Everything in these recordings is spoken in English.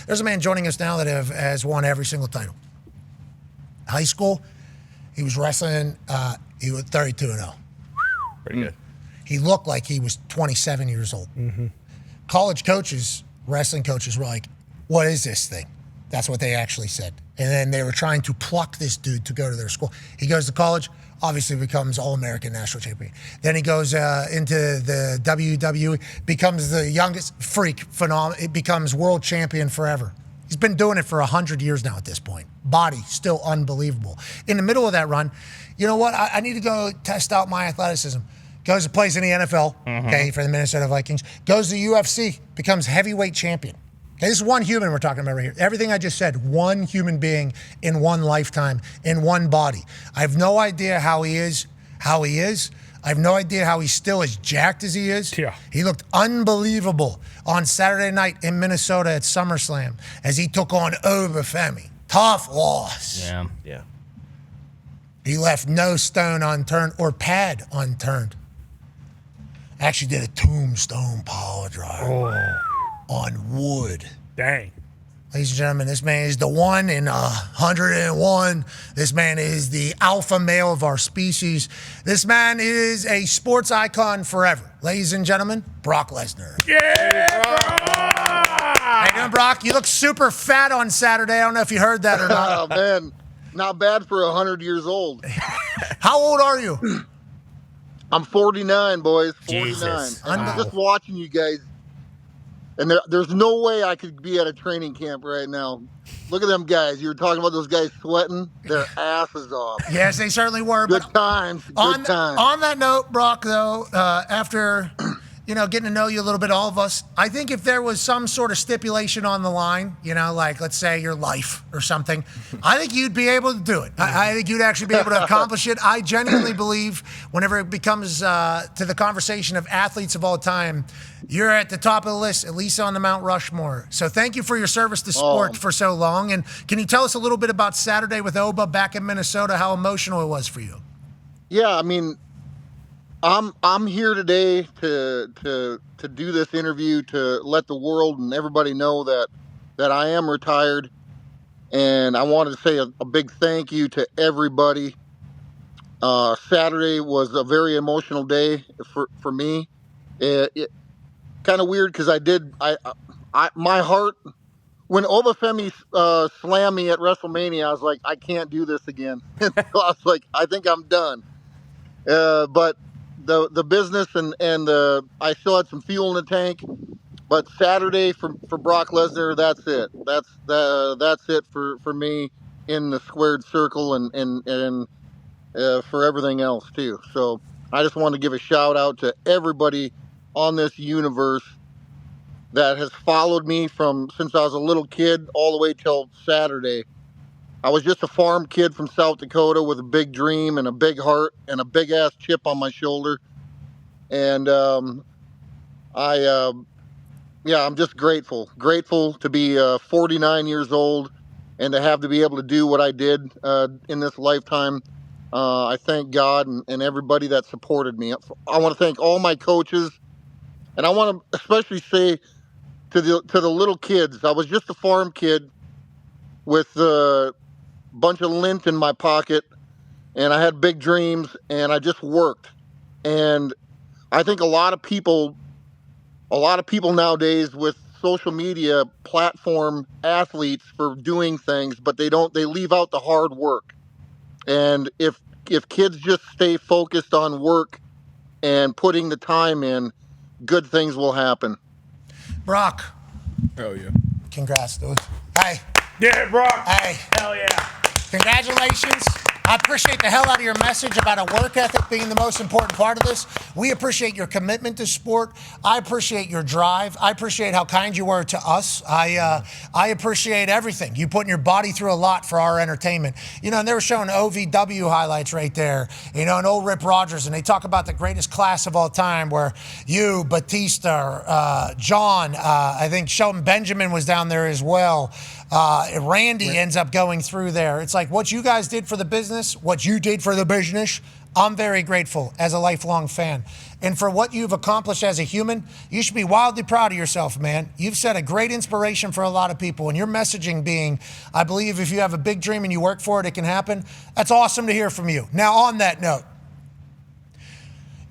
There's a man joining us now that has won every single title. High school, he was wrestling. He was 32-0. Pretty good. He looked like he was 27 years old. Mm-hmm. College coaches, wrestling coaches were like, what is this thing? That's what they actually said. And then they were trying to pluck this dude to go to their school. He goes to college, obviously becomes All-American national champion. Then he goes into the WWE, becomes the youngest freak, phenomenal. It becomes world champion forever. He's been doing it for 100 years now at this point. Body, still unbelievable. In the middle of that run, you know what? I need to go test out my athleticism. Goes and plays in the NFL, okay, for the Minnesota Vikings. Goes to the UFC, becomes heavyweight champion. Okay, this is one human we're talking about right here. Everything I just said, one human being in one lifetime, in one body. I have no idea how he is. I have no idea how he's still as jacked as he is. Yeah. He looked unbelievable on Saturday night in Minnesota at SummerSlam as he took on Obafemi. Tough loss. Yeah. He left no stone unturned or pad unturned. Actually did a tombstone power driver on wood. Dang. Ladies and gentlemen, this man is the one in 101. This man is the alpha male of our species. This man is a sports icon forever. Ladies and gentlemen, Brock Lesnar. Yeah, How you doing, Brock? You look super fat on Saturday. I don't know if you heard that or not. Oh, man. Not bad for 100 years old. How old are you? I'm 49, boys. 49. Jesus. And I'm just watching you guys. And there's no way I could be at a training camp right now. Look at them guys. You were talking about those guys sweating their asses off. Yes, they certainly were. Good times. Good times. On that note, Brock, though, after getting to know you a little bit, all of us, I think if there was some sort of stipulation on the line, like let's say your life or something, I think you'd be able to do it. I think you'd actually be able to accomplish it. I genuinely believe whenever it becomes to the conversation of athletes of all time, you're at the top of the list, at least on the Mount Rushmore. So thank you for your service to sport for so long. And can you tell us a little bit about Saturday with Oba back in Minnesota, how emotional it was for you? Yeah, I mean, I'm here today to do this interview to let the world and everybody know that I am retired, and I wanted to say a big thank you to everybody. Saturday was a very emotional day for me. It kind of weird because my heart when Obafemi slammed me at WrestleMania, I was like, I can't do this again. So I was like, I think I'm done. But the business and I still had some fuel in the tank, but Saturday for Brock Lesnar, that's it. That's it for me in the squared circle and for everything else too. So I just want to give a shout out to everybody on this universe that has followed me since I was a little kid all the way till Saturday. I was just a farm kid from South Dakota with a big dream and a big heart and a big ass chip on my shoulder. And I'm just grateful to be 49 years old and to be able to do what I did in this lifetime. I thank God and everybody that supported me. I want to thank all my coaches, and I want to especially say to the little kids. I was just a farm kid with bunch of lint in my pocket, and I had big dreams, and I just worked. And I think a lot of people nowadays with social media platform athletes for doing things, but they leave out the hard work. And if kids just stay focused on work and putting the time in, good things will happen. Brock. Hell yeah. Congrats, dude. Hey. Yeah, Brock. Hey. Hell yeah. Congratulations. I appreciate the hell out of your message about a work ethic being the most important part of this. We appreciate your commitment to sport. I appreciate your drive. I appreciate how kind you were to us. I appreciate everything. You putting your body through a lot for our entertainment. And they were showing OVW highlights right there, and old Rip Rogers, and they talk about the greatest class of all time where you, Batista, John, I think Shelton Benjamin was down there as well. Randy ends up going through there. It's like what you guys did for the business business, what you did for the business, I'm very grateful as a lifelong fan. And for what you've accomplished as a human, you should be wildly proud of yourself, man. You've set a great inspiration for a lot of people. And your messaging being, I believe if you have a big dream and you work for it, it can happen. That's awesome to hear from you. Now, on that note,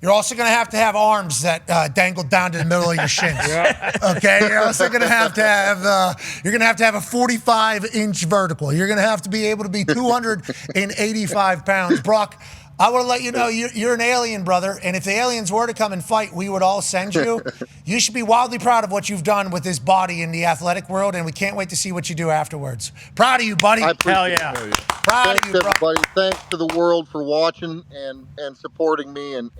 you're also going to have arms that dangle down to the middle of your shins. Okay, you're also going to have a 45-inch vertical. You're going to have to be able to be 285 pounds. Brock, I want to let you know you're an alien, brother. And if the aliens were to come and fight, we would all send you. You should be wildly proud of what you've done with this body in the athletic world, and we can't wait to see what you do afterwards. Proud of you, buddy. Hell yeah. Proud Thanks, of you, bro. everybody. Thanks to the world for watching and supporting me, and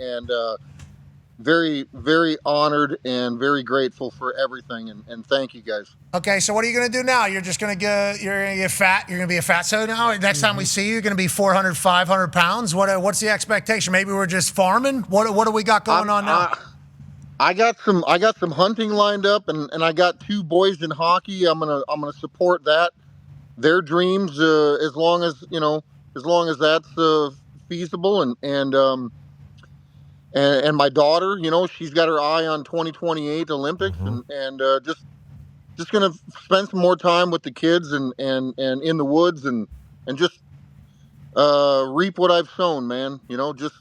very, very honored and very grateful for everything. And thank you, guys. Okay, so what are you going to do now? You're just going to get fat. You're going to be a fatso now. Next time we see you, you're going to be 400, 500 pounds. What's the expectation? Maybe we're just farming. What do we got going on now? I got some hunting lined up, and I got 2 boys in hockey. I'm gonna support that, their dreams, as long as that's feasible, and my daughter, she's got her eye on 2028 Olympics, and just gonna spend some more time with the kids and in the woods and just reap what I've sown, man. Just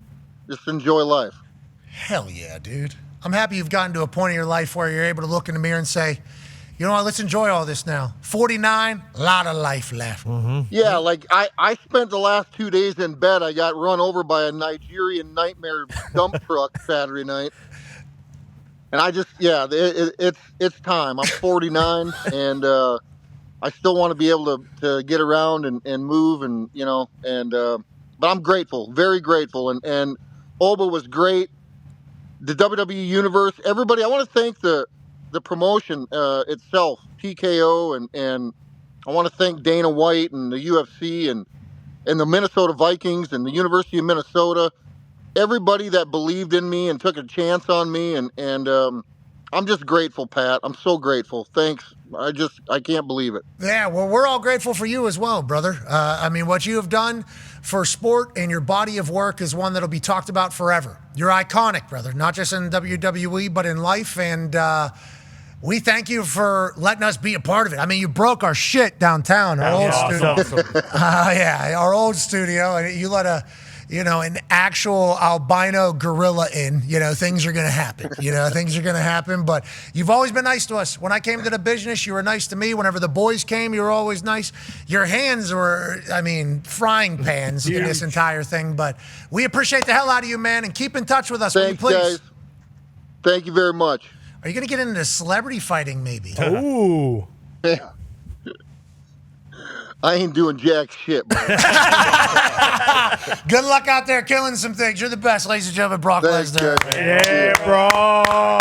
enjoy life. Hell yeah, dude. I'm happy you've gotten to a point in your life where you're able to look in the mirror and say, you know what, let's enjoy all this now. 49, a lot of life left. Yeah, like I spent the last 2 days in bed. I got run over by a Nigerian nightmare dump truck Saturday night. And I just, it's time. I'm 49, and I still want to be able to get around and move, but I'm grateful, very grateful. And Oba was great. The WWE Universe, everybody, I want to thank the promotion itself, TKO, and I want to thank Dana White and the UFC and the Minnesota Vikings and the University of Minnesota, everybody that believed in me and took a chance on me, and I'm just grateful, Pat. I'm so grateful. Thanks. I can't believe it. Yeah, well, we're all grateful for you as well, brother. What you have done for sport and your body of work is one that'll be talked about forever. You're iconic, brother, not just in WWE, but in life. And we thank you for letting us be a part of it. I mean, you broke our shit downtown, our old studio. Our old studio. And you let an actual albino gorilla in, things are going to happen. Things are going to happen. But you've always been nice to us. When I came to the business, you were nice to me. Whenever the boys came, you were always nice. Your hands were, frying pans in this entire thing. But we appreciate the hell out of you, man. And keep in touch with us, Thanks, will you please? guys. Thank you very much. Are you going to get into celebrity fighting, maybe? Ooh. I ain't doing jack shit, bro. Good luck out there killing some things. You're the best, ladies and gentlemen. Brock Lesnar. Yeah, bro.